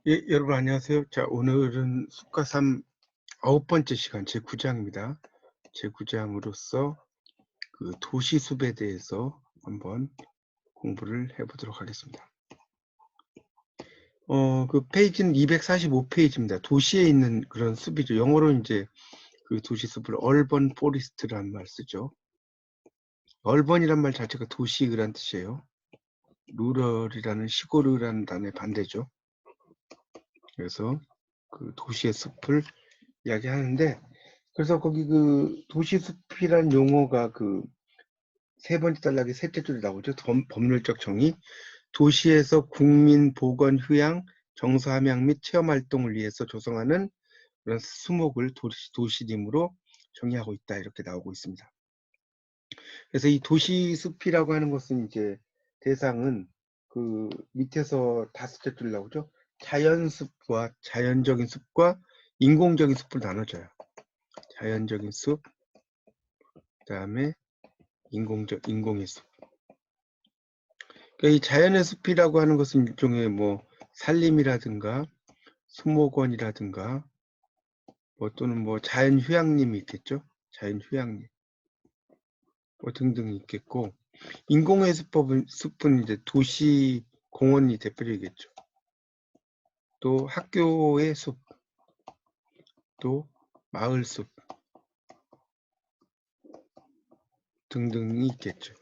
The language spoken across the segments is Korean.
예, 여러분 안녕하세요. 자, 오늘은 수가 3 9번째 시간 제9장입니다. 제9장으로서 그 도시숲에 대해서 한번 공부를 해보도록 하겠습니다. 그 페이지는 245페이지입니다. 도시에 있는 그런 숲이죠. 영어로 이제 그 도시숲을 urban forest라는 말 쓰죠. urban이란 말 자체가 도시란 뜻이에요. rural이라는 시골이라는 단어의 반대죠. 그래서 그 도시의 숲을 이야기하는데, 그래서 거기 그 도시숲이라는 용어가 그 세 번째 단락의 셋째 줄에 나오죠. 법률적 정의. 도시에서 국민 보건 휴양, 정서 함양 및 체험 활동을 위해서 조성하는 그런 수목을 도시림으로 정의하고 있다. 이렇게 나오고 있습니다. 그래서 이 도시숲이라고 하는 것은 이제 대상은 그 밑에서 다섯째 줄 나오죠. 자연숲과 자연적인 숲과 인공적인 숲을 나눠줘요. 자연적인 숲, 그다음에 인공의 숲. 그러니까 이 자연의 숲이라고 하는 것은 일종의 뭐 산림이라든가 수목원이라든가 뭐 또는 뭐 자연 휴양림이 있겠죠. 자연 휴양림 뭐 등등이 있겠고, 인공의 숲은 이제 도시 공원이 대표적이겠죠. 또 학교의 숲, 또 마을 숲 등등이 있겠죠.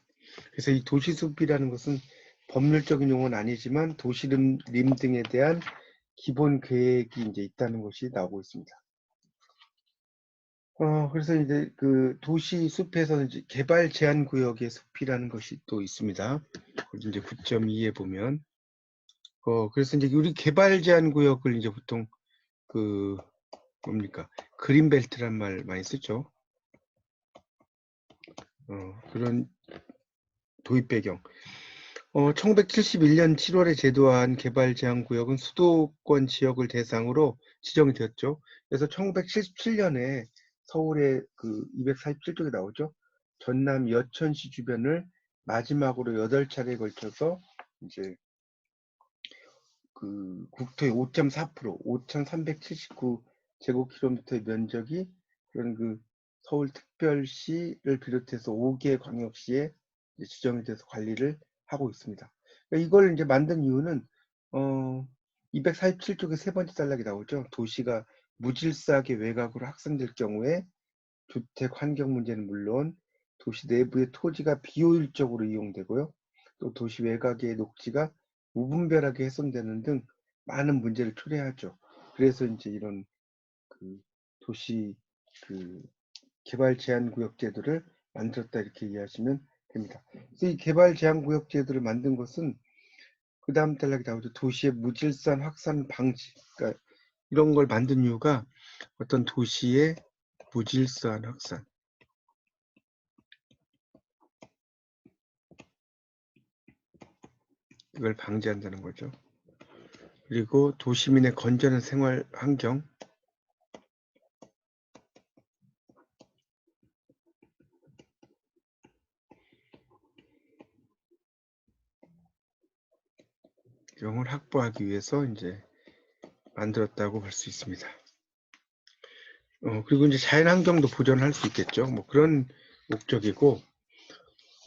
그래서 이 도시숲이라는 것은 법률적인 용어는 아니지만 도시림 등에 대한 기본 계획이 이제 있다는 것이 나오고 있습니다. 그래서 이제 그 도시 숲에서 이제 개발 제한 구역의 숲이라는 것이 또 있습니다. 이제 9.2에 보면, 그래서 이제 우리 개발 제한 구역을 이제 보통 그 뭡니까? 그린벨트란 말 많이 쓰죠. 그런 도입 배경. 1971년 7월에 제도화한 개발 제한 구역은 수도권 지역을 대상으로 지정이 되었죠. 그래서 1977년에 서울의 그 247쪽에 나오죠. 전남 여천시 주변을 마지막으로 8차례에 걸쳐서 이제 그 국토의 5.4%, 5,379 제곱킬로미터의 면적이 그런 그 서울특별시를 비롯해서 5개 광역시에 지정이 돼서 관리를 하고 있습니다. 그러니까 이걸 이제 만든 이유는 247쪽의 세 번째 단락이 나오죠. 도시가 무질서하게 외곽으로 확산될 경우에 주택 환경 문제는 물론 도시 내부의 토지가 비효율적으로 이용되고요. 또 도시 외곽의 녹지가 무분별하게 훼손되는 등 많은 문제를 초래하죠. 그래서 이제 이런 그 도시 그 개발 제한 구역 제도를 만들었다 이렇게 이해하시면 됩니다. 그래서 이 개발 제한 구역 제도를 만든 것은 그 다음 단락이 나오죠. 도시의 무질서한 확산 방지. 그러니까 이런 걸 만든 이유가 어떤 도시의 무질서한 확산, 이걸 방지한다는 거죠. 그리고 도시민의 건전한 생활 환경, 이런 걸 확보하기 위해서 이제 만들었다고 볼 수 있습니다. 그리고 이제 자연 환경도 보존할 수 있겠죠. 뭐 그런 목적이고,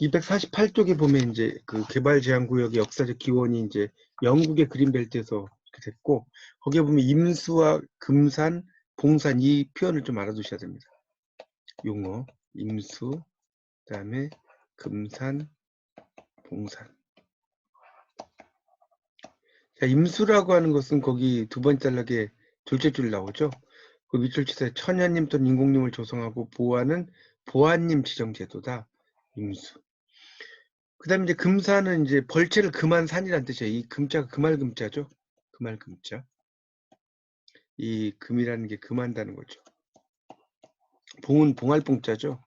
248쪽에 보면 이제 그 개발 제한 구역의 역사적 기원이 이제 영국의 그린벨트에서 이렇게 됐고, 거기에 보면 임수와 금산, 봉산 이 표현을 좀 알아두셔야 됩니다. 용어, 임수, 그다음에 금산, 봉산. 자, 임수라고 하는 것은 거기 두 번째 단락에 둘째 줄 나오죠. 그 밑줄 치세요. 천연님 또는 인공님을 조성하고 보호하는 보안님 지정 제도다. 임수. 그다음에 이제 금산은 이제 벌채를 금한 산이란 뜻이에요. 이 금자가 금알금자죠. 금알금자. 이 금이라는 게 금한다는 거죠. 봉은 봉알봉자죠.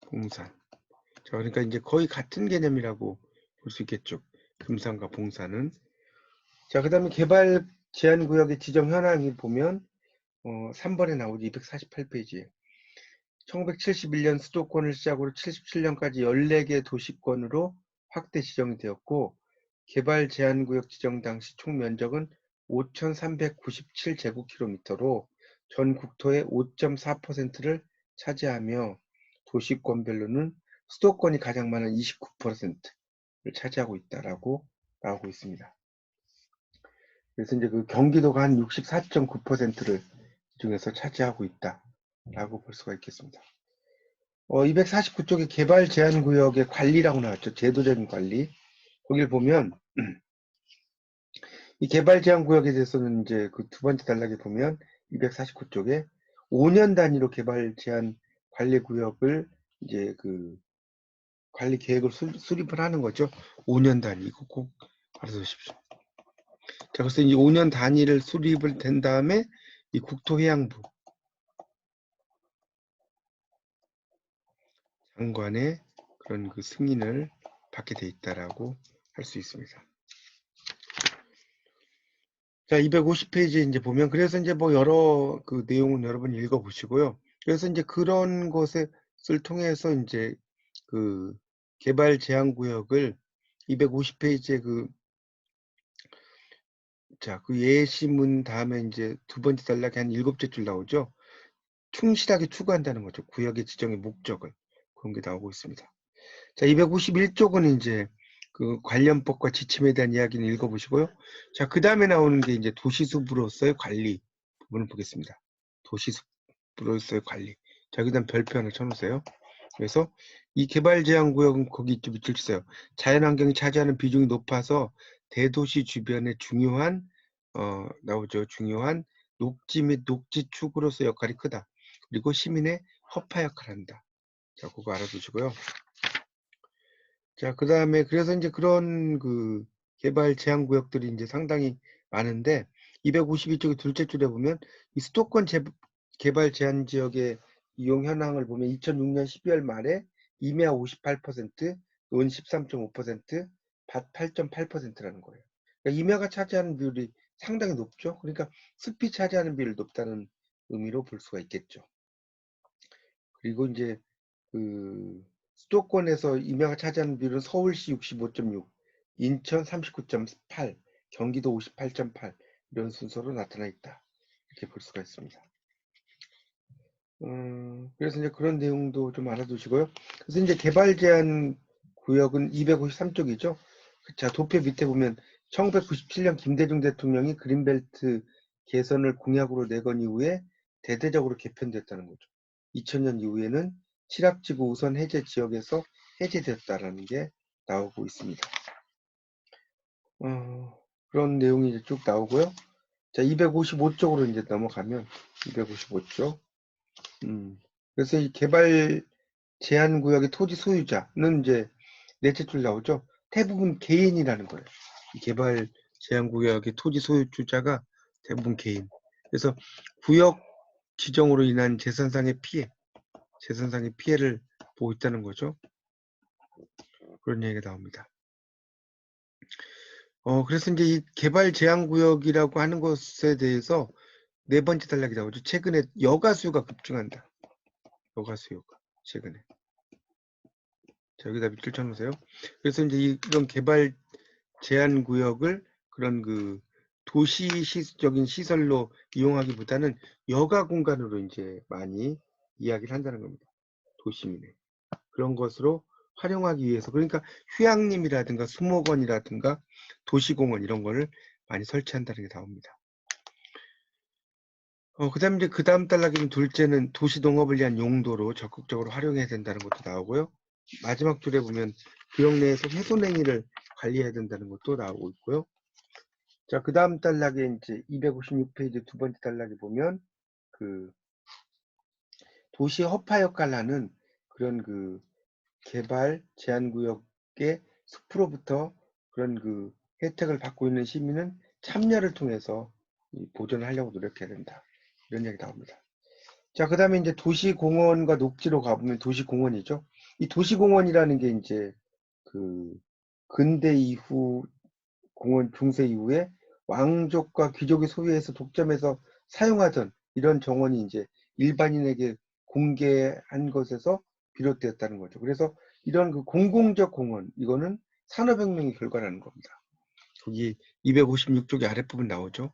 봉산. 자, 그러니까 이제 거의 같은 개념이라고 볼 수 있겠죠. 금산과 봉산은. 자, 그다음에 개발 제한 구역의 지정 현황이 보면 3번에 나오죠. 248페이지에. 1971년 수도권을 시작으로 77년까지 14개 도시권으로 확대 지정이 되었고, 개발 제한구역 지정 당시 총 면적은 5,397제곱킬로미터로 전 국토의 5.4%를 차지하며 도시권별로는 수도권이 가장 많은 29%를 차지하고 있다라고 나오고 있습니다. 그래서 이제 그 경기도가 한 64.9%를 중에서 차지하고 있다라고 볼 수가 있겠습니다. 249쪽에 개발 제한 구역의 관리라고 나왔죠. 제도적인 관리. 거기를 보면 이 개발 제한 구역에 대해서는 이제 그 두 번째 단락에 보면 249쪽에 5년 단위로 개발 제한 관리 구역을 이제 그 관리 계획을 수립을 하는 거죠. 5년 단위. 이거 꼭 알아두십시오. 자, 그래서 이 5년 단위를 수립을 된 다음에 이 국토해양부 장관의 그런 그 승인을 받게 돼 있다라고 할 수 있습니다. 자, 250페이지에 이제 보면, 그래서 이제 뭐 여러 그 내용은 여러분 읽어보시고요. 그래서 이제 그런 것을 통해서 이제 그 개발 제한 구역을 250페이지에 그 예시문 다음에 이제 두 번째 단락에 한 7째 줄 나오죠. 충실하게 추구한다는 거죠. 구역의 지정의 목적을. 그런 게 나오고 있습니다. 자, 251쪽은 이제 그 관련법과 지침에 대한 이야기는 읽어보시고요. 자, 그 다음에 나오는 게 이제 도시숲으로서의 관리 부분을 보겠습니다. 도시숲으로서의 관리. 자, 그 다음 별표 하나 쳐놓으세요. 그래서 이 개발 제한 구역은 거기 좀 밑줄 치세요. 자연환경이 차지하는 비중이 높아서 대도시 주변의 중요한 나오죠. 중요한 녹지 및 녹지축으로서 역할이 크다. 그리고 시민의 허파 역할을 한다. 자, 그거 알아두시고요. 자, 그 다음에 그래서 이제 그런 그 개발 제한 구역들이 이제 상당히 많은데 252쪽의 둘째 줄에 보면 이 수도권 개발 제한 지역의 이용 현황을 보면 2006년 12월 말에 임야 58%, 논 13.5%, 밭 8.8%라는 거예요. 그러니까 임야가 차지하는 비율이 상당히 높죠. 그러니까 숲이 차지하는 비율이 높다는 의미로 볼 수가 있겠죠. 그리고 이제 그 수도권에서 임야가 차지하는 비율은 서울시 65.6, 인천 39.8, 경기도 58.8 이런 순서로 나타나 있다. 이렇게 볼 수가 있습니다. 그래서 이제 그런 내용도 좀 알아두시고요. 그래서 이제 개발 제한 구역은 253쪽이죠. 자, 도표 밑에 보면 1997년 김대중 대통령이 그린벨트 개선을 공약으로 내건 이후에 대대적으로 개편됐다는 거죠. 2000년 이후에는 칠합지구 우선 해제 지역에서 해제됐다라는 게 나오고 있습니다. 그런 내용이 이제 쭉 나오고요. 자, 255쪽으로 이제 넘어가면 255쪽. 그래서 이 개발 제한 구역의 토지 소유자는 이제 넷째 줄 나오죠. 대부분 개인이라는 거예요. 이 개발 제한 구역의 토지 소유주자가 대부분 개인. 그래서 구역 지정으로 인한 재산상의 피해를 보고 있다는 거죠. 그런 얘기가 나옵니다. 그래서 이제 이 개발 제한 구역이라고 하는 것에 대해서 네 번째 단락이 나오죠. 최근에 여가 수요가 급증한다. 여가 수요가 최근에. 자, 여기다 밑줄 쳐놓으세요. 그래서 이제 이런 개발 제한 구역을 그런 그 도시적인 시설로 이용하기보다는 여가 공간으로 이제 많이 이야기를 한다는 겁니다. 도시민의. 그런 것으로 활용하기 위해서. 그러니까 휴양림이라든가 수목원이라든가 도시공원 이런 거를 많이 설치한다는 게 나옵니다. 그 다음에 이제 그 다음 단락에는 둘째는 도시농업을 위한 용도로 적극적으로 활용해야 된다는 것도 나오고요. 마지막 줄에 보면 구역 내에서 훼손행위를 관리해야 된다는 것도 나오고 있고요. 자, 그 다음 단락에 이제 256페이지 두 번째 단락에 보면 그 도시 허파 역할을 하는 그런 그 개발 제한구역의 숲으로부터 그런 그 혜택을 받고 있는 시민은 참여를 통해서 보존을 하려고 노력해야 된다. 이런 얘기 나옵니다. 자, 그 다음에 이제 도시공원과 녹지로 가보면 도시공원이죠. 이 도시공원이라는 게 이제 그 근대 이후 공원 중세 이후에 왕족과 귀족이 소유해서 독점해서 사용하던 이런 정원이 이제 일반인에게 공개한 것에서 비롯되었다는 거죠. 그래서 이런 그 공공적 공원, 이거는 산업혁명의 결과라는 겁니다. 거기 256쪽의 아랫부분 나오죠.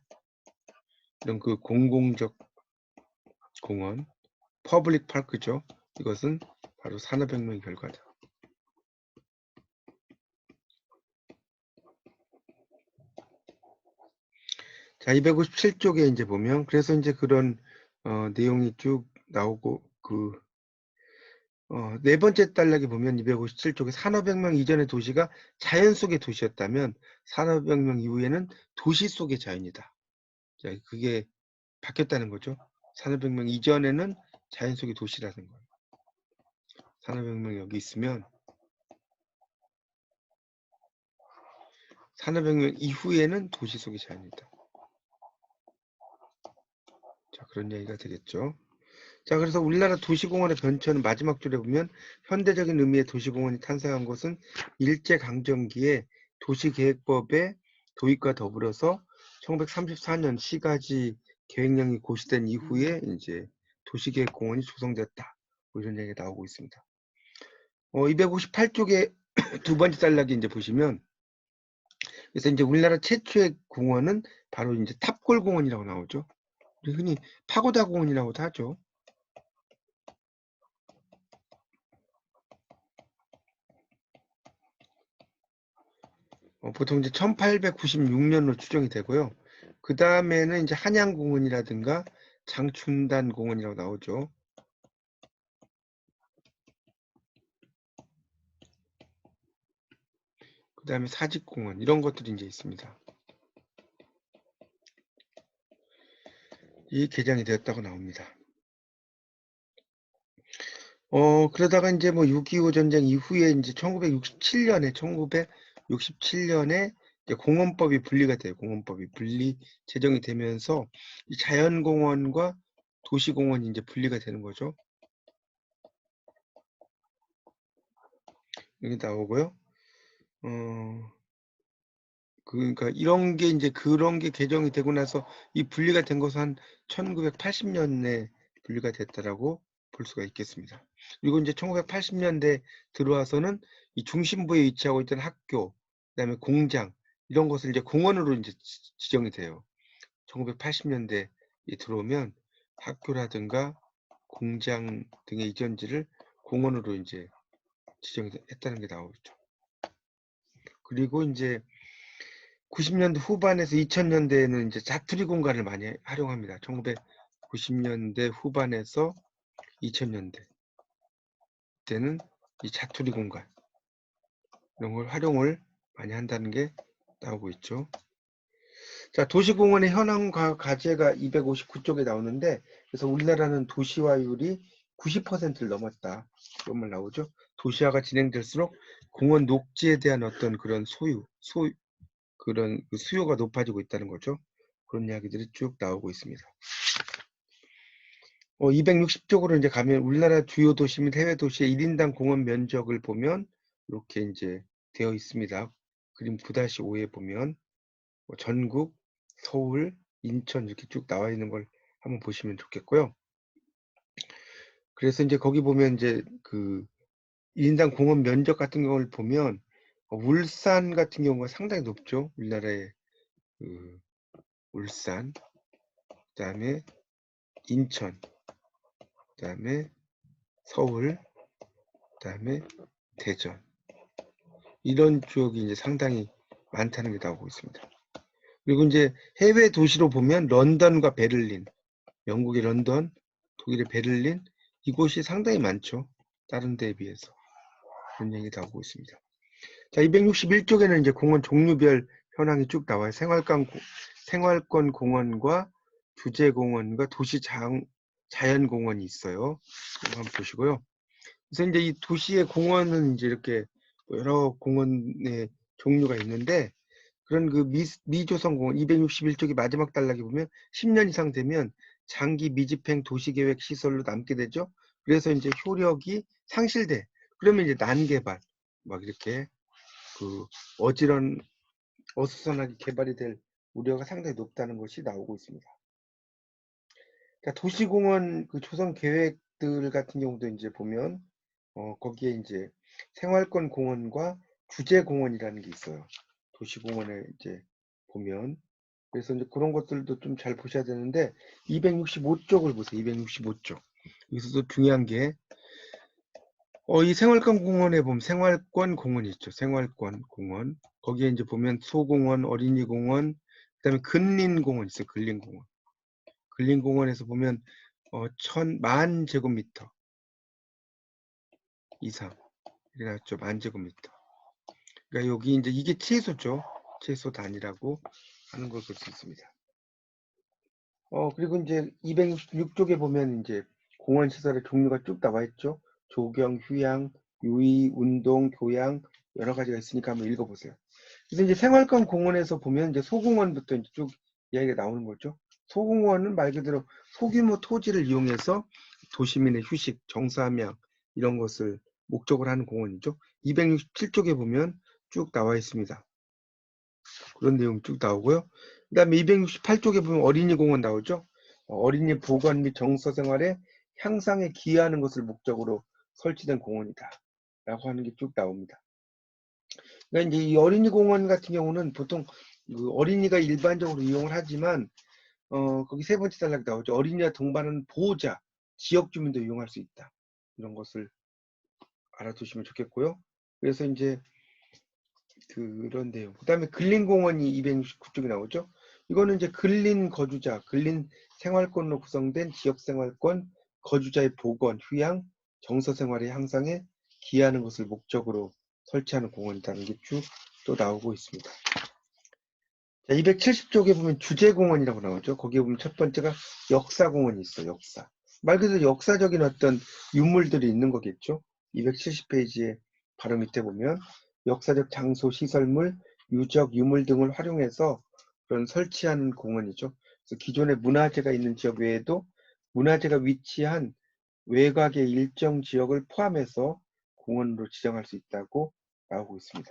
이런 그 공공적 공원, 퍼블릭 파크죠. 이것은 바로 산업혁명의 결과다. 자, 257쪽에 이제 보면, 그래서 이제 그런 내용이 쭉 나오고, 네 번째 단락에 보면 257쪽에 산업혁명 이전의 도시가 자연 속의 도시였다면 산업혁명 이후에는 도시 속의 자연이다. 자, 그게 바뀌었다는 거죠. 산업혁명 이전에는 자연 속의 도시라는 거예요. 산업혁명이 여기 있으면 산업혁명 이후에는 도시 속의 자연이다. 자, 그런 얘기가 되겠죠. 자, 그래서 우리나라 도시공원의 변천은 마지막 줄에 보면 현대적인 의미의 도시공원이 탄생한 것은 일제강점기에 도시계획법의 도입과 더불어서 1934년 시가지 계획령이 고시된 이후에 이제 도시계획공원이 조성됐다. 뭐 이런 얘기가 나오고 있습니다. 258쪽에 두 번째 단락에 이제 보시면, 그래서 이제 우리나라 최초의 공원은 바로 이제 탑골공원이라고 나오죠. 우리 흔히 파고다 공원이라고도 하죠. 보통 이제 1896년으로 추정이 되고요. 그 다음에는 이제 한양공원이라든가 장춘단 공원이라고 나오죠. 그 다음에 사직공원 이런 것들이 이제 있습니다. 이 개장이 되었다고 나옵니다. 그러다가 이제 뭐 6.25 전쟁 이후에 이제 1967년에 이제 공원법이 분리가 돼요. 공원법이 분리 제정이 되면서 이 자연공원과 도시공원이 이제 분리가 되는 거죠. 여기 나오고요. 그러니까 이런 게 이제 그런 게 개정이 되고 나서 이 분리가 된 것은 한 1980년에 분리가 됐다라고 볼 수가 있겠습니다. 그리고 이제 1980년대 들어와서는 이 중심부에 위치하고 있던 학교, 그다음에 공장 이런 것을 이제 공원으로 이제 지정이 돼요. 1980년대에 들어오면 학교라든가 공장 등의 이전지를 공원으로 이제 지정했다는 게 나오죠. 그리고 이제 90년대 후반에서 2000년대에는 이제 자투리 공간을 많이 활용합니다. 1990년대 후반에서 2000년대 때는 이 자투리 공간 이런 걸 활용을 많이 한다는 게 나오고 있죠. 자, 도시공원의 현황과 과제가 259쪽에 나오는데, 그래서 우리나라는 도시화율이 90%를 넘었다. 이런 말 나오죠. 도시화가 진행될수록 공원 녹지에 대한 어떤 그런 그런 수요가 높아지고 있다는 거죠. 그런 이야기들이 쭉 나오고 있습니다. 260쪽으로 이제 가면 우리나라 주요 도시 및 해외 도시의 1인당 공원 면적을 보면 이렇게 이제 되어 있습니다. 그림 9-5에 보면 전국, 서울, 인천 이렇게 쭉 나와 있는 걸 한번 보시면 좋겠고요. 그래서 이제 거기 보면 이제 그 1인당 공원 면적 같은 경우를 보면 울산 같은 경우가 상당히 높죠. 우리나라의 그 울산, 그다음에 인천, 그다음에 서울, 그다음에 대전 이런 지역이 이제 상당히 많다는 게 나오고 있습니다. 그리고 이제 해외 도시로 보면 런던과 베를린, 영국의 런던, 독일의 베를린 이곳이 상당히 많죠. 다른 데에 비해서 그런 얘기 나오고 있습니다. 자, 261쪽에는 이제 공원 종류별 현황이 쭉 나와요. 생활권 공원과 주제공원과 도시 자연공원이 있어요. 이거 한번 보시고요. 그래서 이제 이 도시의 공원은 이제 이렇게 여러 공원의 종류가 있는데 그런 그 미조성 공원 261쪽이 마지막 단락에 보면 10년 이상 되면 장기 미집행 도시계획 시설로 남게 되죠. 그래서 이제 효력이 상실돼. 그러면 이제 난개발 막 이렇게 그 어수선하게 개발이 될 우려가 상당히 높다는 것이 나오고 있습니다. 그러니까 도시공원 그 조성 계획들 같은 경우도 이제 보면 거기에 이제 생활권 공원과 주제 공원이라는 게 있어요. 도시공원에 이제 보면. 그래서 이제 그런 것들도 좀 잘 보셔야 되는데 265쪽을 보세요. 265쪽. 여기서도 중요한 게 이 생활권 공원에 보면 생활권 공원이 있죠. 생활권 공원. 거기에 이제 보면 소공원, 어린이공원, 그다음에 근린공원 있어요. 근린공원. 근린공원에서 보면 1000만 제곱미터 이상 이렇게 나왔죠. 10,000 제곱미터. 그러니까 여기 이제 이게 최소죠. 최소 단위라고 하는 걸 볼 수 있습니다. 그리고 이제 266쪽에 보면 이제 공원 시설의 종류가 쭉 나와 있죠. 조경, 휴양, 유의, 운동, 교양 여러 가지가 있으니까 한번 읽어보세요. 그래서 이제 생활권 공원에서 보면 이제 소공원부터 이제 쭉 이야기가 나오는 거죠. 소공원은 말 그대로 소규모 토지를 이용해서 도시민의 휴식, 정사함양 이런 것을 목적으로 하는 공원이죠. 267쪽에 보면 쭉 나와 있습니다. 그런 내용이 쭉 나오고요. 그 다음에 268쪽에 보면 어린이 공원 나오죠. 어린이 보건 및 정서 생활의 향상에 기여하는 것을 목적으로 설치된 공원이다 라고 하는 게 쭉 나옵니다. 그러니까 이제 이 어린이 공원 같은 경우는 보통 그 어린이가 일반적으로 이용을 하지만 거기 세 번째 단락에 나오죠. 어린이와 동반하는 보호자, 지역 주민도 이용할 수 있다. 이런 것을 알아두시면 좋겠고요. 그래서 이제 그런 내용. 그 다음에 근린공원이 269쪽에 나오죠. 이거는 이제 근린 거주자, 근린 생활권으로 구성된 지역생활권 거주자의 보건, 휴양, 정서생활의 향상에 기여하는 것을 목적으로 설치하는 공원이라는 게 쭉 또 나오고 있습니다. 자, 270쪽에 보면 주제공원이라고 나오죠. 거기에 보면 첫 번째가 역사공원이 있어요. 역사. 말 그대로 역사적인 어떤 유물들이 있는 거겠죠. 270페이지에 바로 밑에 보면 역사적 장소, 시설물, 유적, 유물 등을 활용해서 그런 설치하는 공원이죠. 그래서 기존에 문화재가 있는 지역 외에도 문화재가 위치한 외곽의 일정 지역을 포함해서 공원으로 지정할 수 있다고 나오고 있습니다.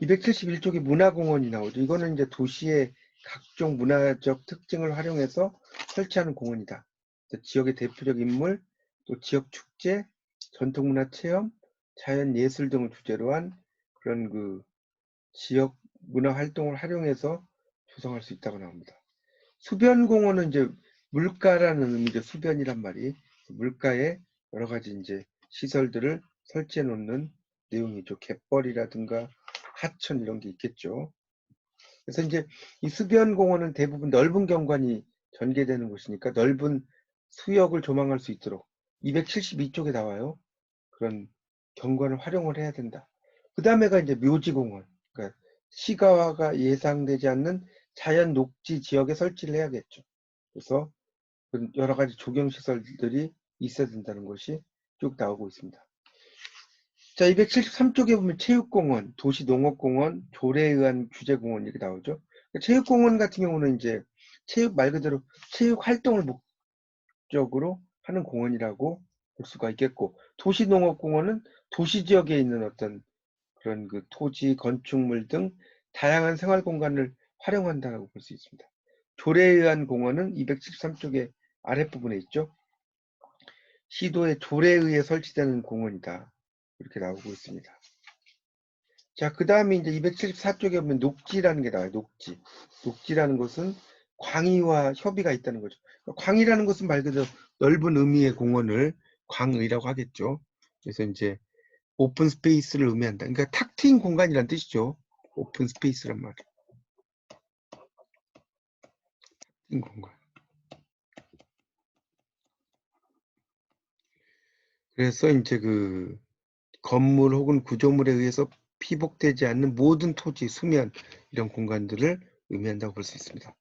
271쪽에 문화공원이 나오죠. 이거는 이제 도시의 각종 문화적 특징을 활용해서 설치하는 공원이다. 지역의 대표적 인물, 또 지역 축제, 전통문화 체험, 자연 예술 등을 주제로 한 그런 그 지역 문화 활동을 활용해서 조성할 수 있다고 나옵니다. 수변공원은 이제 물가라는 의미죠. 수변이란 말이 물가에 여러 가지 이제 시설들을 설치해 놓는 내용이죠. 갯벌이라든가 하천 이런 게 있겠죠. 그래서 이제 이 수변공원은 대부분 넓은 경관이 전개되는 곳이니까 넓은 수역을 조망할 수 있도록 272쪽에 나와요. 그런 경관을 활용을 해야 된다. 그 다음에가 이제 묘지공원. 그러니까 시가화가 예상되지 않는 자연 녹지 지역에 설치를 해야겠죠. 그래서 여러 가지 조경시설들이 있어야 된다는 것이 쭉 나오고 있습니다. 자, 273쪽에 보면 체육공원, 도시농업공원, 조례에 의한 규제공원 이렇게 나오죠. 체육공원 같은 경우는 이제 체육 말 그대로 체육 활동을 목적으로 하는 공원이라고 볼 수가 있겠고, 도시농업공원은 도시 지역에 있는 어떤 그런 그 토지, 건축물 등 다양한 생활 공간을 활용한다고 볼 수 있습니다. 조례에 의한 공원은 273쪽의 아랫부분에 있죠. 시도의 조례에 의해 설치되는 공원이다. 이렇게 나오고 있습니다. 자, 그 다음에 이제 274쪽에 보면 녹지라는 게 나와요. 녹지. 녹지라는 것은 광의와 협의가 있다는 거죠. 광의라는 것은 말 그대로 넓은 의미의 공원을 광의라고 하겠죠. 그래서 이제 오픈 스페이스를 의미한다. 그러니까 탁 트인 공간이란 뜻이죠. 오픈 스페이스란 말이에요. 트인 공간. 그래서 이제 그 건물 혹은 구조물에 의해서 피복되지 않는 모든 토지, 수면 이런 공간들을 의미한다고 볼 수 있습니다.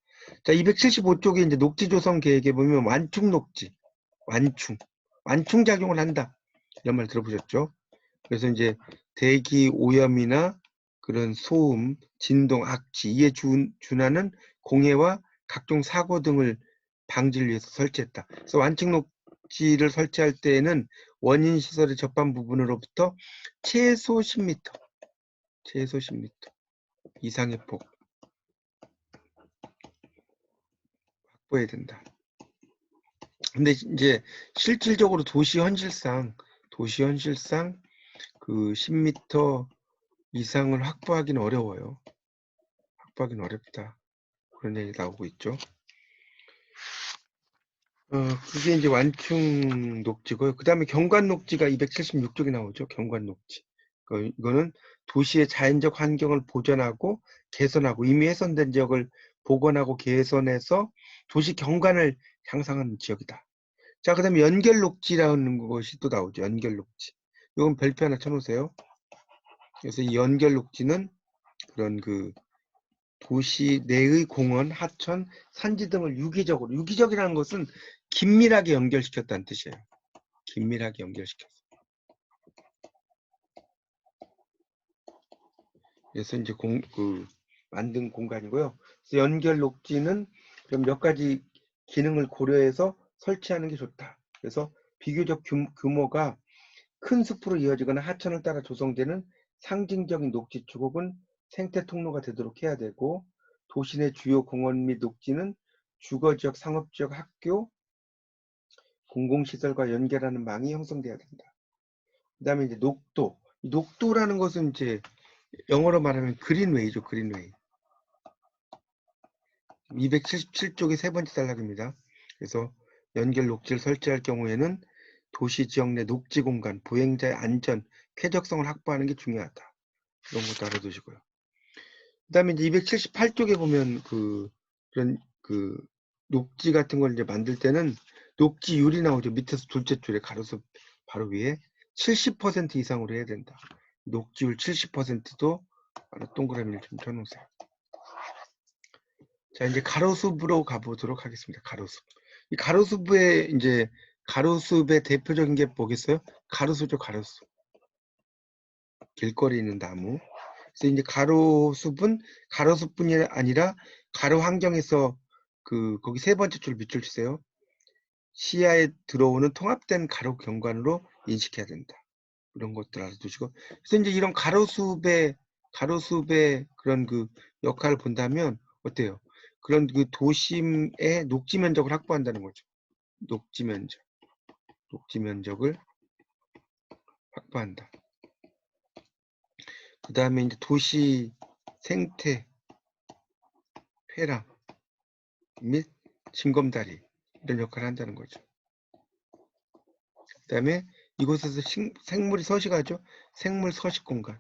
자, 275쪽에 이제 녹지 조성 계획에 보면 완충 녹지, 완충 작용을 한다. 이런 말 들어보셨죠? 그래서 이제 대기 오염이나 그런 소음, 진동, 악취, 이에 준하는 공해와 각종 사고 등을 방지를 위해서 설치했다. 그래서 완충 녹지를 설치할 때에는 원인 시설의 접한 부분으로부터 최소 10m 이상의 폭 확보해야 된다. 근데 이제 실질적으로 도시 현실상 그 10m 이상을 확보하기는 어려워요. 확보하기는 어렵다. 그런 얘기 나오고 있죠. 그게 이제 완충 녹지고요. 그 다음에 경관 녹지가 276쪽에 나오죠. 경관 녹지. 이거는 도시의 자연적 환경을 보존하고 개선하고 이미 훼손된 지역을 복원하고 개선해서 도시 경관을 향상하는 지역이다. 자, 그 다음에 연결 녹지라는 것이 또 나오죠. 연결 녹지. 이건 별표 하나 쳐놓으세요. 그래서 이 연결 녹지는 그런 그 도시 내의 공원, 하천, 산지 등을 유기적으로, 유기적이라는 것은 긴밀하게 연결시켰다는 뜻이에요. 긴밀하게 연결시켰어. 그래서 이제 만든 공간이고요. 그래서 연결 녹지는 그럼 몇 가지 기능을 고려해서 설치하는 게 좋다. 그래서 비교적 규모가 큰 숲으로 이어지거나 하천을 따라 조성되는 상징적인 녹지축 혹은 생태 통로가 되도록 해야 되고, 도시 내 주요 공원 및 녹지는 주거지역, 상업지역, 학교, 공공시설과 연결하는 망이 형성돼야 된다. 그 다음에 이제 녹도. 녹도라는 것은 이제 영어로 말하면 그린웨이죠, 그린웨이. 277쪽의 세 번째 단락입니다. 그래서 연결 녹지를 설치할 경우에는 도시 지역 내 녹지 공간, 보행자의 안전, 쾌적성을 확보하는 게 중요하다. 이런 것도 알아두시고요. 그 다음에 이제 278쪽에 보면 그런 녹지 같은 걸 이제 만들 때는 녹지율이 나오죠. 밑에서 둘째 줄에 가로수 바로 위에 70% 이상으로 해야 된다. 녹지율 70%도 동그라미를 좀 쳐놓으세요. 자, 이제 가로수부로 가보도록 하겠습니다. 가로수. 이 가로수부에 이제 가로수의 대표적인 게 뭐겠어요? 가로수죠, 가로수. 길거리에 있는 나무. 그래서 이제 가로수분, 가로수뿐이 아니라 가로 환경에서 거기 세 번째 줄 밑줄 치세요. 시야에 들어오는 통합된 가로 경관으로 인식해야 된다. 이런 것들 알아두시고. 그래서 이제 이런 가로수의 그런 역할을 본다면 어때요? 그런 도심의 녹지 면적을 확보한다는 거죠. 녹지 면적을 확보한다. 그 다음에 이제 도시 생태 쾌락 및 징검다리 이런 역할을 한다는 거죠. 그 다음에 이곳에서 생물이 서식하죠. 생물 서식 공간을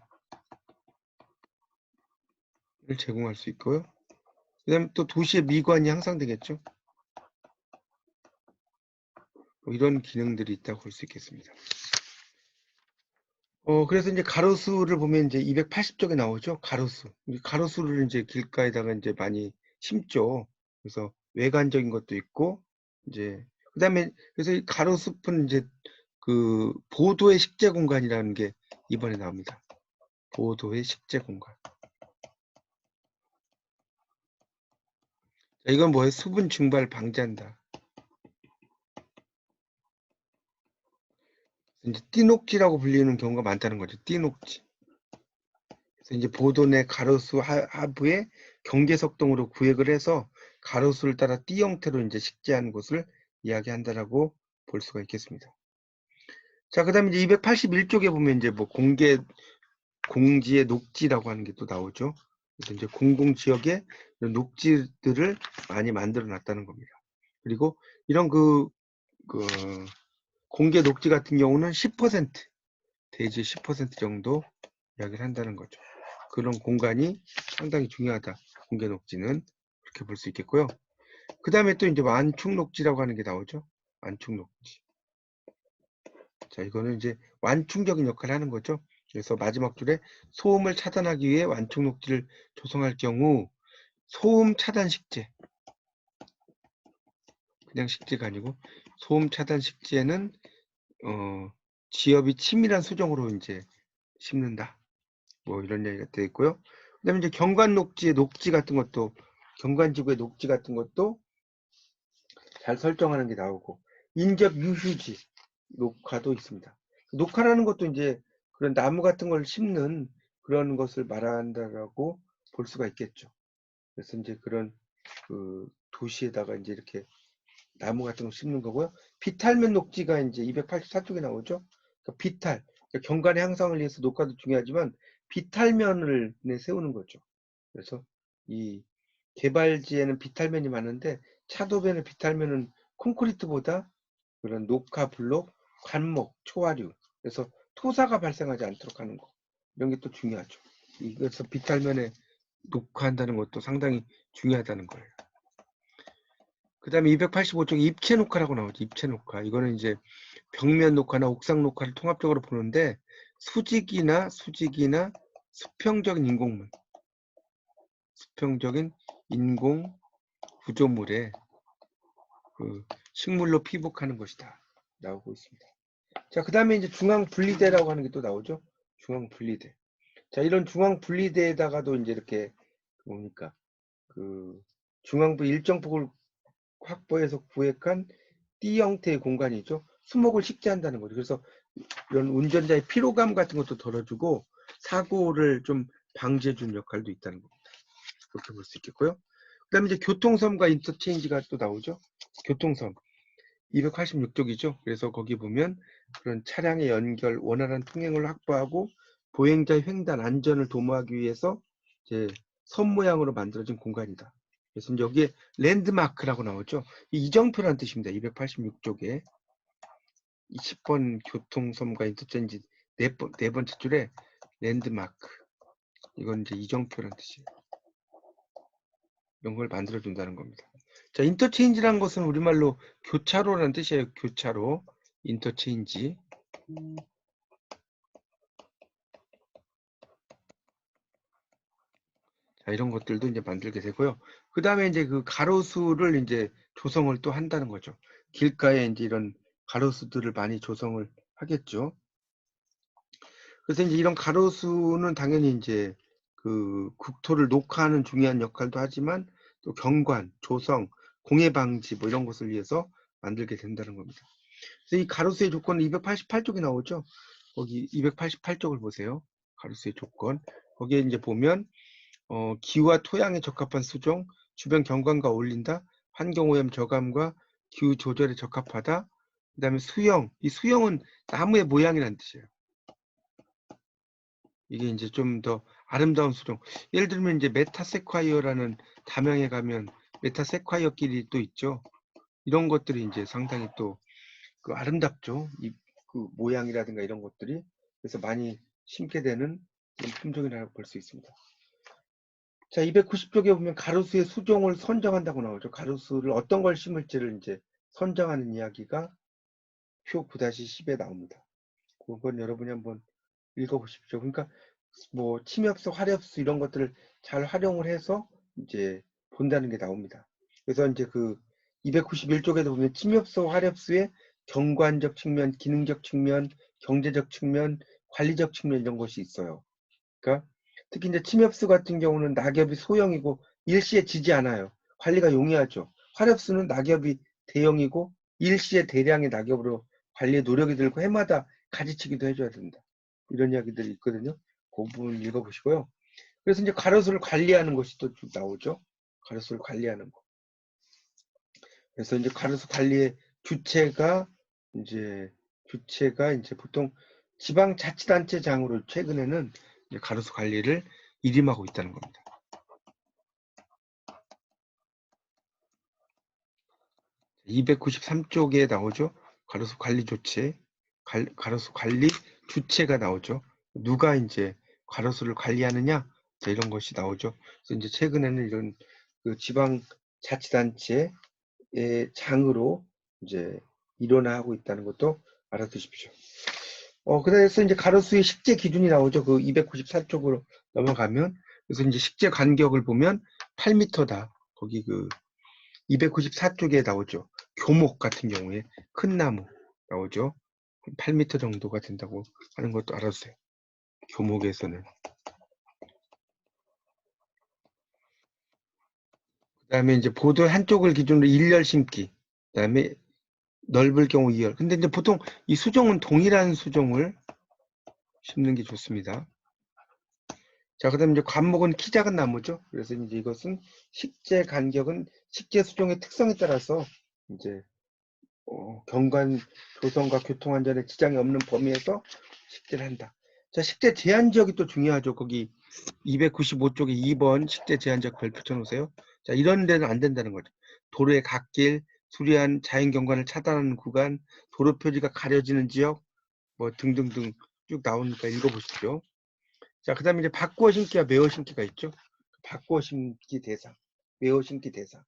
제공할 수 있고요. 그 다음에 또 도시의 미관이 향상되겠죠. 뭐 이런 기능들이 있다고 볼 수 있겠습니다. 그래서 이제 가로수를 보면 이제 280쪽에 나오죠. 가로수. 가로수를 이제 길가에다가 이제 많이 심죠. 그래서 외관적인 것도 있고, 이제, 그 다음에, 그래서 이 가로숲은 이제 보도의 식재 공간이라는 게 이번에 나옵니다. 보도의 식재 공간. 자, 이건 뭐예요? 수분 증발 방지한다. 이제 띠녹지라고 불리는 경우가 많다는 거죠. 띠녹지. 그래서 이제 보도 내 가로수 하부에 경계석동으로 구획을 해서 가로수를 따라 띠 형태로 이제 식재한 곳을 이야기한다라고 볼 수가 있겠습니다. 자, 그 다음에 이제 281쪽에 보면 이제 뭐 공지의 녹지라고 하는 게 또 나오죠. 그래서 이제 공공지역에 녹지들을 많이 만들어 놨다는 겁니다. 그리고 이런 공개 녹지 같은 경우는 10%, 대지 10% 정도 이야기를 한다는 거죠. 그런 공간이 상당히 중요하다. 공개 녹지는 그렇게 볼 수 있겠고요. 그 다음에 또 이제 완충 녹지라고 하는 게 나오죠. 완충 녹지. 자, 이거는 이제 완충적인 역할을 하는 거죠. 그래서 마지막 줄에 소음을 차단하기 위해 완충 녹지를 조성할 경우 소음 차단 식재, 그냥 식재가 아니고 소음 차단 식재는 지역이 치밀한 수정으로 이제 심는다. 뭐 이런 얘기가 되어 있고요. 그다음에 이제 경관 녹지의 녹지 같은 것도 경관지구의 녹지 같은 것도 잘 설정하는 게 나오고 인접 유휴지 녹화도 있습니다. 녹화라는 것도 이제 그런 나무 같은 걸 심는 그런 것을 말한다라고 볼 수가 있겠죠. 그래서 이제 그런 도시에다가 이제 이렇게 나무 같은 거 심는 거고요. 비탈면 녹지가 이제 284쪽에 나오죠. 그러니까 비탈, 그러니까 경관의 향상을 위해서 녹화도 중요하지만 비탈면을 세우는 거죠. 그래서 이 개발지에는 비탈면이 많은데 차도변의 비탈면은 콘크리트보다 그런 녹화 블록, 관목, 초화류, 그래서 토사가 발생하지 않도록 하는 거, 이런 게 또 중요하죠. 이것서 비탈면에 녹화한다는 것도 상당히 중요하다는 거예요. 그 다음에 285쪽 입체 녹화라고 나오죠. 입체 녹화. 이거는 이제 벽면 녹화나 옥상 녹화를 통합적으로 보는데 수직이나 수평적인 인공물, 수평적인 인공 구조물에 그 식물로 피복하는 것이다 나오고 있습니다. 자, 그 다음에 이제 중앙 분리대라고 하는 게 또 나오죠. 중앙 분리대. 자, 이런 중앙 분리대에다가도 이제 이렇게 뭡니까 그 중앙부 일정폭을 확보해서 구획한 띠 형태의 공간이죠. 수목을 식재한다는 거죠. 그래서 이런 운전자의 피로감 같은 것도 덜어주고 사고를 좀 방지해주는 역할도 있다는 겁니다. 그렇게 볼 수 있겠고요. 그 다음에 이제 교통섬과 인터체인지가 또 나오죠. 교통섬 286쪽이죠. 그래서 거기 보면 그런 차량의 연결, 원활한 통행을 확보하고 보행자의 횡단 안전을 도모하기 위해서 이제 섬 모양으로 만들어진 공간이다. 그래서 여기에 랜드마크라고 나오죠. 이 이정표라는 뜻입니다. 286쪽에 20번 교통섬과 인터체인지 네 번째 줄에 랜드마크, 이건 이제 이정표라는 뜻이에요. 이런 걸 만들어 준다는 겁니다. 자, 인터체인지라는 것은 우리말로 교차로라는 뜻이에요. 교차로, 인터체인지. 자, 이런 것들도 이제 만들게 되고요. 그 다음에 이제 그 가로수를 이제 조성을 또 한다는 거죠. 길가에 이제 이런 가로수들을 많이 조성을 하겠죠. 그래서 이제 이런 가로수는 당연히 이제 그 국토를 녹화하는 중요한 역할도 하지만 또 경관, 조성, 공해 방지 뭐 이런 것을 위해서 만들게 된다는 겁니다. 그래서 이 가로수의 조건은 288쪽에 나오죠. 거기 288쪽을 보세요. 가로수의 조건. 거기에 이제 보면 기후와 토양에 적합한 수종, 주변 경관과 어울린다, 환경오염 저감과 기후 조절에 적합하다. 그 다음에 수형, 이 수형은 나무의 모양이라는 뜻이에요. 이게 이제 좀 더 아름다운 수종. 예를 들면 이제 메타세콰이어라는 다명에 가면 메타세콰이어끼리 또 있죠. 이런 것들이 이제 상당히 또 그 아름답죠. 그 모양이라든가 이런 것들이. 그래서 많이 심게 되는 품종이라고 볼 수 있습니다. 자, 290쪽에 보면 가로수의 수종을 선정한다고 나오죠. 가로수를 어떤 걸 심을지를 이제 선정하는 이야기가 표 9-10에 나옵니다. 그건 여러분이 한번 읽어보십시오. 그러니까 뭐 침엽수, 화렵수 이런 것들을 잘 활용을 해서 이제 본다는 게 나옵니다. 그래서 이제 그 291쪽에도 보면 침엽수, 화렵수의 경관적 측면, 기능적 측면, 경제적 측면, 관리적 측면 이런 것이 있어요. 그러니까 특히 이제 침엽수 같은 경우는 낙엽이 소형이고 일시에 지지 않아요. 관리가 용이하죠. 화렵수는 낙엽이 대형이고 일시에 대량의 낙엽으로 관리에 노력이 들고 해마다 가지치기도 해줘야 된다. 이런 이야기들이 있거든요. 그 부분 읽어보시고요. 그래서 이제 가로수를 관리하는 것이 또 쭉 나오죠. 가로수를 관리하는 거. 그래서 이제 가로수 관리의 주체가 이제 보통 지방자치단체장으로 최근에는 이제 가로수 관리를 일임하고 있다는 겁니다. 293쪽에 나오죠. 가로수 관리 조치, 가로수 관리 주체가 나오죠. 누가 이제 가로수를 관리하느냐, 이런 것이 나오죠. 그래서 이제 최근에는 이런 그 지방자치단체의 장으로 이제 일원화하고 있다는 것도 알아두십시오. 그래서 이제 가로수의 식재 기준이 나오죠. 그 294쪽으로 넘어가면. 그래서 이제 식재 간격을 보면 8m다. 거기 그 294쪽에 나오죠. 교목 같은 경우에 큰 나무 나오죠. 8m 정도가 된다고 하는 것도 알아주세요. 교목에서는. 그 다음에 이제 보도 한쪽을 기준으로 1열 심기. 그 다음에 넓을 경우 2열. 근데 이제 보통 이 수종은 동일한 수종을 심는 게 좋습니다. 자, 그 다음에 이제 관목은 키 작은 나무죠. 그래서 이제 이것은 식재 간격은 식재 수종의 특성에 따라서 이제 경관 조성과 교통안전에 지장이 없는 범위에서 식재를 한다. 자, 식대 제한 지역이 또 중요하죠. 거기 295쪽에 2번 식대 제한 지역 별표 쳐놓으세요. 자, 이런 데는 안 된다는 거죠. 도로의 갓길, 수리한 자연경관을 차단하는 구간, 도로 표지가 가려지는 지역, 뭐 등등등 쭉 나오니까 읽어보십시오. 자, 그 다음에 이제 바꾸어 심기와 메어 심기가 있죠. 바꾸어 심기 대상, 메어 심기 대상,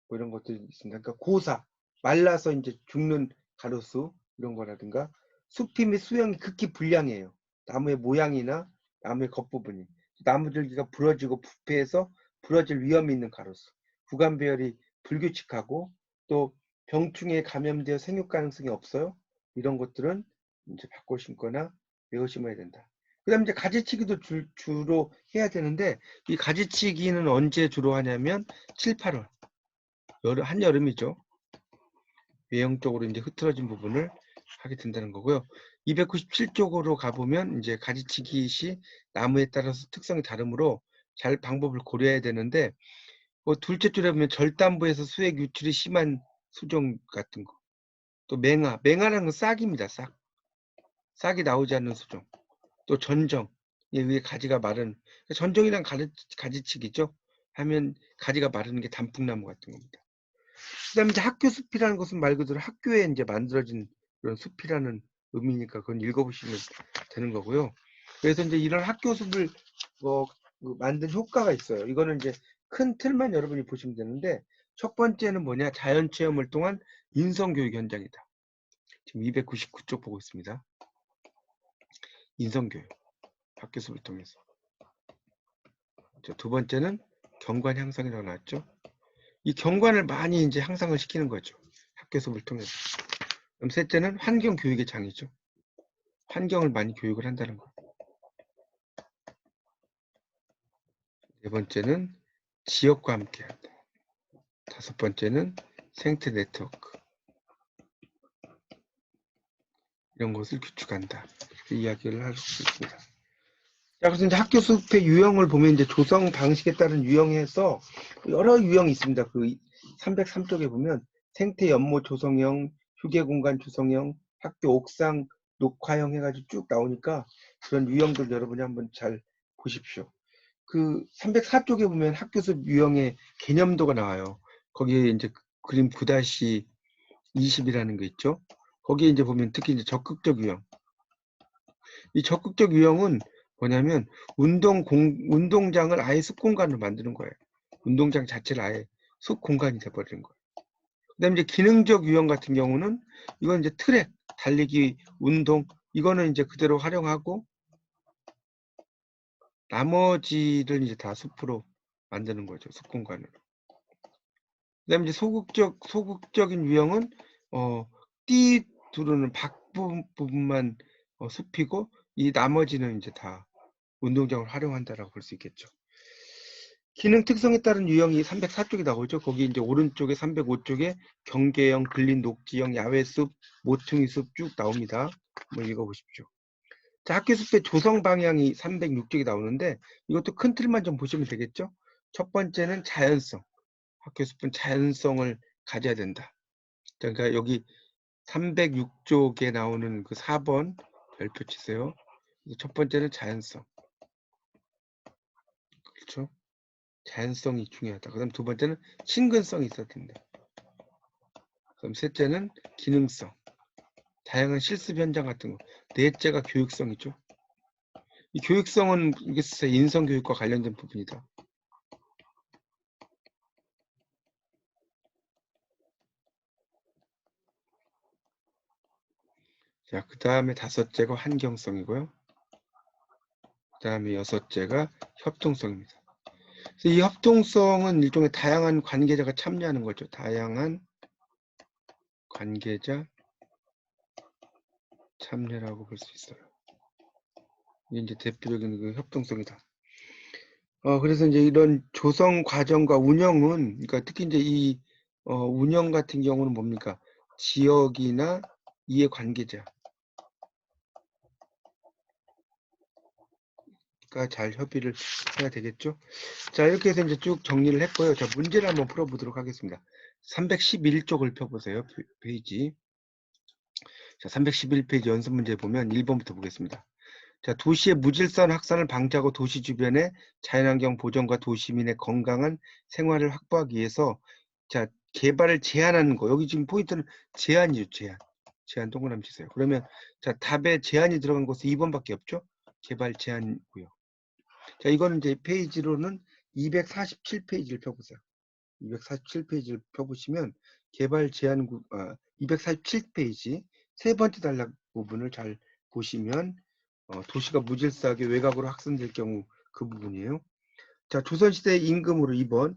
뭐 이런 것들이 있습니다. 그러니까 고사, 말라서 이제 죽는 가로수, 이런 거라든가, 숲이 및 수영이 극히 불량해요. 나무의 모양이나 나무의 겉부분이. 나무들기가 부러지고 부패해서 부러질 위험이 있는 가로수. 구간 배열이 불규칙하고 또 병충해에 감염되어 생육 가능성이 없어요. 이런 것들은 이제 바꿔 심거나 메어 심어야 된다. 그 다음에 이제 가지치기도 주로 해야 되는데, 이 가지치기는 언제 주로 하냐면 7, 8월. 한여름이죠. 외형적으로 이제 흐트러진 부분을 하게 된다는 거고요. 297쪽으로 가보면 이제 가지치기 시 나무에 따라서 특성이 다르므로 잘 방법을 고려해야 되는데, 둘째 줄에 보면 절단부에서 수액 유출이 심한 수종 같은 거. 또 맹아라는 건 싹입니다. 싹이 나오지 않는 수종. 또 전정, 위에 가지가 마른, 전정이란 가지치기죠. 하면 가지가 마르는 게 단풍나무 같은 겁니다. 그다음에 이제 학교 숲이라는 것은 말 그대로 학교에 이제 만들어진 그런 숲이라는 의미니까 그건 읽어보시면 되는 거고요. 그래서 이제 이런 학교 숲을 만든 효과가 있어요. 이거는 이제 큰 틀만 여러분이 보시면 되는데, 첫 번째는 뭐냐? 자연 체험을 통한 인성교육 현장이다. 지금 299쪽 보고 있습니다. 인성교육, 학교 숲을 통해서. 두 번째는 경관 향상이라고 나왔죠. 이 경관을 많이 이제 향상을 시키는 거죠. 학교 숲을 통해서. 그럼 셋째는 환경 교육의 장이죠. 환경을 많이 교육을 한다는 거. 네 번째는 지역과 함께한다. 다섯 번째는 생태 네트워크. 이런 것을 구축한다. 이렇게 이야기를 할 수 있습니다. 자, 그래서 이제 학교 숲의 유형을 보면 이제 조성 방식에 따른 유형에서 여러 유형이 있습니다. 그 303쪽에 보면 생태 연못 조성형, 휴게 공간 조성형, 학교 옥상 녹화형 해가지고 쭉 나오니까 그런 유형들 여러분이 한번 잘 보십시오. 그 304쪽에 보면 학교 숲 유형의 개념도가 나와요. 거기에 이제 그림 9-20이라는 게 있죠. 거기에 이제 보면 특히 이제 적극적 유형. 이 적극적 유형은 뭐냐면 운동장을 아예 숲 공간으로 만드는 거예요. 운동장 자체를 아예 숲 공간이 돼버리는 거예요. 그다음에 이제 기능적 유형 같은 경우는 이건 이제 트랙, 달리기, 운동 이거는 이제 그대로 활용하고 나머지를 이제 다 숲으로 만드는 거죠. 숲 공간으로. 그다음에 이제 소극적인 유형은 띠 두르는 밖 부분만 숲이고 이 나머지는 이제 다 운동장을 활용한다라고 볼 수 있겠죠. 기능 특성에 따른 유형이 304쪽에 나오죠. 거기 이제 오른쪽에 305쪽에 경계형, 근린 녹지형, 야외숲, 모퉁이숲 쭉 나옵니다. 한번 읽어보십시오. 자, 학교 숲의 조성 방향이 306쪽에 나오는데 이것도 큰 틀만 좀 보시면 되겠죠. 첫 번째는 자연성. 학교 숲은 자연성을 가져야 된다. 그러니까 여기 306쪽에 나오는 그 4번 별표 치세요. 첫 번째는 자연성. 그렇죠? 자연성이 중요하다. 그 다음 두 번째는 친근성이 있어야 된다. 그럼 셋째는 기능성. 다양한 실습 현장 같은 거. 넷째가 교육성이죠. 이 교육성은 이게 인성교육과 관련된 부분이다. 자, 그 다음에 다섯째가 환경성이고요. 그 다음에 여섯째가 협동성입니다. 그래서 이 협동성은 일종의 다양한 관계자가 참여하는 거죠. 다양한 관계자 참여라고 볼 수 있어요. 이게 이제 대표적인 그 협동성이다. 그래서 이제 이런 조성 과정과 운영은, 그러니까 특히 이제 이 운영 같은 경우는 뭡니까? 지역이나 이해관계자. 잘 협의를 해야 되겠죠. 자, 이렇게 해서 이제 쭉 정리를 했고요. 자, 문제를 한번 풀어보도록 하겠습니다. 311쪽을 펴보세요. 페이지. 자, 311페이지 연습 문제 보면 1번부터 보겠습니다. 자, 도시의 무질서한 확산을 방지하고 도시 주변의 자연환경 보존과 도시민의 건강한 생활을 확보하기 위해서 자, 개발을 제한하는 거. 여기 지금 포인트는 제한이죠, 제한. 제한 동그라미 치세요. 그러면 자, 답에 제한이 들어간 곳은 2번밖에 없죠? 개발 제한이고요. 자, 이거는 이제 페이지로는 247페이지를 펴보세요. 247페이지를 펴보시면 개발 제한 247페이지 세 번째 단락 부분을 잘 보시면 도시가 무질서하게 외곽으로 확산될 경우 그 부분이에요. 자, 조선시대 임금으로 2번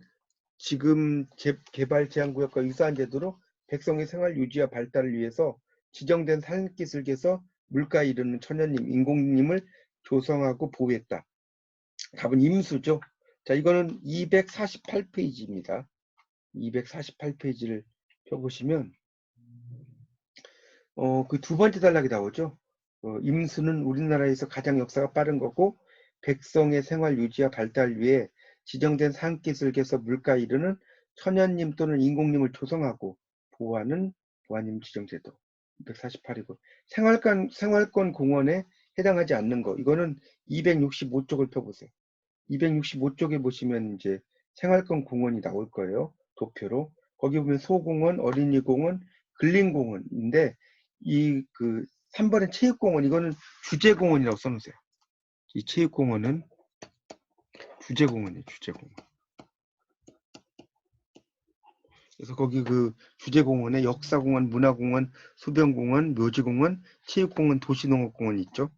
지금 개발 제한구역과 유사한 제도로 백성의 생활 유지와 발달을 위해서 지정된 산기슭에서 물가에 이르는 천연님, 인공님을 조성하고 보호했다. 답은 임수죠. 자, 이거는 248페이지입니다. 248페이지를 펴보시면 그 두 번째 단락이 나오죠. 임수는 우리나라에서 가장 역사가 빠른 거고 백성의 생활 유지와 발달을 위해 지정된 산기슭에서 물가에 이르는 천연님 또는 인공님을 조성하고 보호하는 보안님 지정제도 248이고 생활권 공원에 해당하지 않는 거 이거는 265쪽을 펴보세요. 265쪽에 보시면 이제 생활권 공원이 나올 거예요. 도표로. 거기 보면 소공원, 어린이공원, 근린공원인데 이 그 3번의 체육공원 이거는 주제공원이라고 써놓으세요. 이 체육공원은 주제공원이에요. 주제공원. 그래서 거기 그 주제공원에 역사공원, 문화공원, 소변공원, 묘지공원, 체육공원, 도시농업공원이 있죠.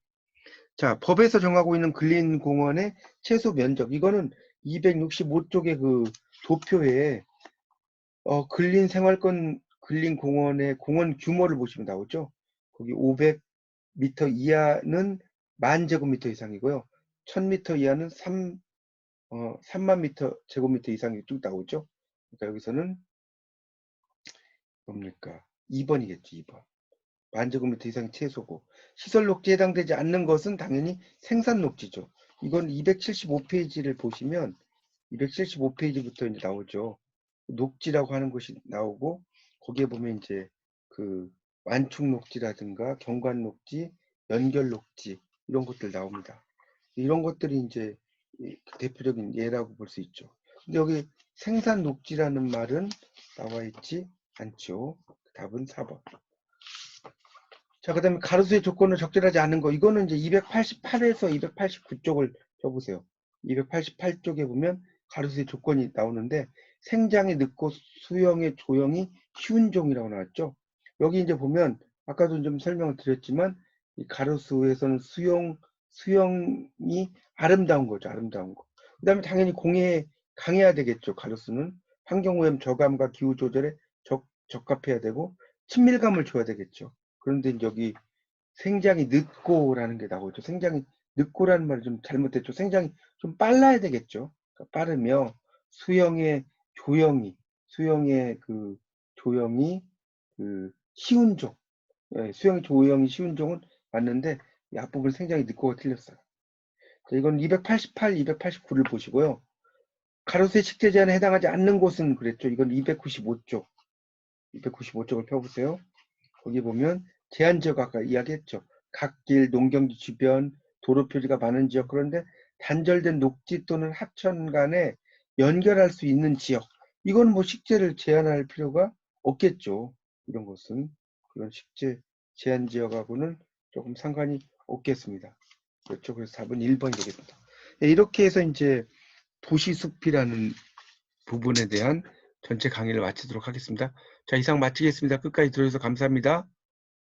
자, 법에서 정하고 있는 근린공원의 최소 면적 이거는 265쪽의 그 도표에 근린생활권 근린공원의 공원 규모를 보시면 나오죠. 거기 500m 이하는 10,000제곱미터 이상이고요. 1000m 이하는 3만 미터 제곱미터 이상이 쭉 나오죠. 그러니까 여기서는 뭡니까? 2번이겠죠. 2번. 10,000제곱미터 이상이 최소고 시설 녹지에 해당되지 않는 것은 당연히 생산 녹지죠. 이건 275페이지를 보시면 275페이지부터 이제 나오죠. 녹지라고 하는 것이 나오고 거기에 보면 이제 그 완충 녹지라든가 경관 녹지, 연결 녹지 이런 것들 나옵니다. 이런 것들이 이제 대표적인 예라고 볼 수 있죠. 근데 여기 생산 녹지라는 말은 나와 있지 않죠. 답은 4번. 자, 그 다음에 가로수의 조건을 적절하지 않은 거. 이거는 이제 288에서 289쪽을 펴보세요. 288쪽에 보면 가로수의 조건이 나오는데 생장이 늦고 수영의 조형이 쉬운 종이라고 나왔죠. 여기 이제 보면 아까도 좀 설명을 드렸지만 이 가로수에서는 수영이 아름다운 거죠. 아름다운 거. 그 다음에 당연히 공에 강해야 되겠죠. 가로수는 환경오염 저감과 기후 조절에 적합해야 되고 친밀감을 줘야 되겠죠. 그런데 여기 생장이 늦고라는 게 나오죠. 생장이 늦고라는 말이 좀 잘못됐죠. 생장이 좀 빨라야 되겠죠. 그러니까 빠르며 수영의 조형이 그 쉬운 종. 수영의 조형이 쉬운 종은 맞는데 이 앞부분 생장이 늦고가 틀렸어요. 자, 이건 288, 289를 보시고요. 가로수의 식재 제한에 해당하지 않는 곳은 그랬죠. 이건 295쪽. 295쪽을 펴보세요. 거기 보면 제한지역 아까 이야기했죠. 갓길, 농경지 주변, 도로 표지가 많은 지역 그런데 단절된 녹지 또는 하천 간에 연결할 수 있는 지역 이건 뭐 식재를 제한할 필요가 없겠죠. 이런 것은 그런 식재 제한 지역하고는 조금 상관이 없겠습니다. 그렇죠. 그래서 답은 1번이 되겠습니다. 이렇게 해서 이제 도시숲이라는 부분에 대한 전체 강의를 마치도록 하겠습니다. 자, 이상 마치겠습니다. 끝까지 들어주셔서 감사합니다.